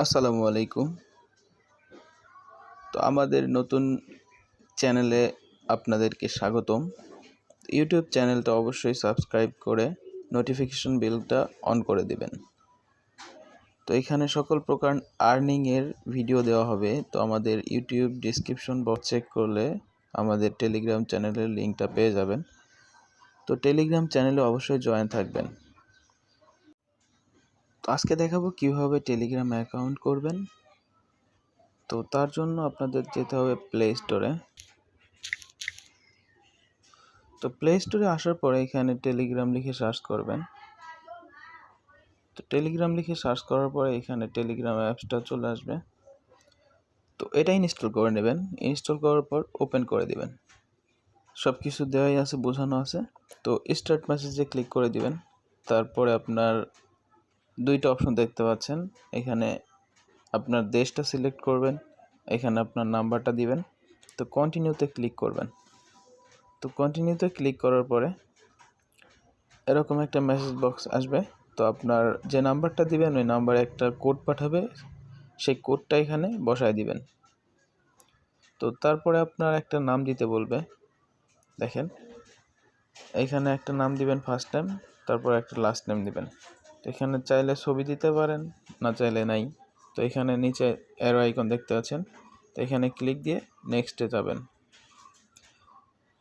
আসসালামু আলাইকুম। তো আমাদের নতুন চ্যানেলে আপনাদেরকে স্বাগতম। ইউটিউব চ্যানেলটা অবশ্যই সাবস্ক্রাইব করে নোটিফিকেশন বেলটা অন করে দিবেন। তো এখানে সকল প্রকার আর্নিংয়ের ভিডিও দেওয়া হবে। তো আমাদের ইউটিউব ডেসক্রিপশন বক্স চেক করলে আমাদের টেলিগ্রাম চ্যানেলের লিঙ্কটা পেয়ে যাবেন। তো টেলিগ্রাম চ্যানেলে অবশ্যই জয়েন থাকবেন। তো আজকে দেখাবো কীভাবে টেলিগ্রাম অ্যাকাউন্ট করবেন। তো তার জন্য আপনাদের যেতে হবে প্লে স্টোরে। তো প্লে স্টোরে আসার পরে এখানে টেলিগ্রাম লিখে সার্চ করবেন। তো টেলিগ্রাম লিখে সার্চ করার পরে এখানে টেলিগ্রাম অ্যাপসটা চলে আসবে। তো এটা ইনস্টল করে নেবেন। ইনস্টল করার পর ওপেন করে দিবেন। সব কিছু দেওয়াই আছে, বোঝানো আছে। তো স্টার্ট মেসেজে ক্লিক করে দিবেন। তারপরে আপনার দুইটা অপশন দেখতে পাচ্ছেন। এখানে আপনার দেশটা সিলেক্ট করবেন, এখানে আপনার নাম্বারটা দিবেন। তো কন্টিনিউতে ক্লিক করবেন। তো কন্টিনিউতে ক্লিক করার পরে এরকম একটা মেসেজ বক্স আসবে। তো আপনার যে নাম্বারটা দিবেন ওই নাম্বারে একটা কোড পাঠাবে, সেই কোডটা এখানে বসায় দিবেন। তো তারপরে আপনার একটা নাম দিতে বলবে। দেখেন এখানে একটা নাম দিবেন ফার্স্ট নেম, তারপর একটা লাস্ট নেম দিবেন। তো এখানে চাইলে ছবি দিতে পারেন, না চাইলে নাই। তো এখানে নিচে অ্যারো আইকন দেখতে পাচ্ছেন, তো এখানে ক্লিক দিয়ে নেক্সটে যাবেন।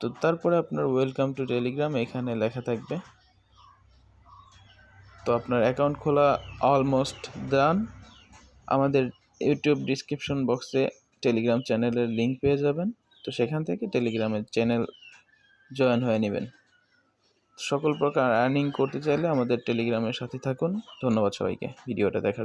তো তারপরে আপনার ওয়েলকাম টু টেলিগ্রাম এখানে লেখা থাকবে। তো আপনার অ্যাকাউন্ট খোলা অলমোস্ট ডান। আমাদের ইউটিউব ডিসক্রিপশন বক্সে টেলিগ্রাম চ্যানেলের লিঙ্ক পেয়ে যাবেন। তো সেখান থেকে টেলিগ্রামের চ্যানেল জয়েন হয়ে নেবেন। সকল প্রকার আর্নিং করতে চাইলে আমাদের টেলিগ্রামের সাথে থাকুন। ধন্যবাদ সবাইকে ভিডিওটা দেখার জন্য।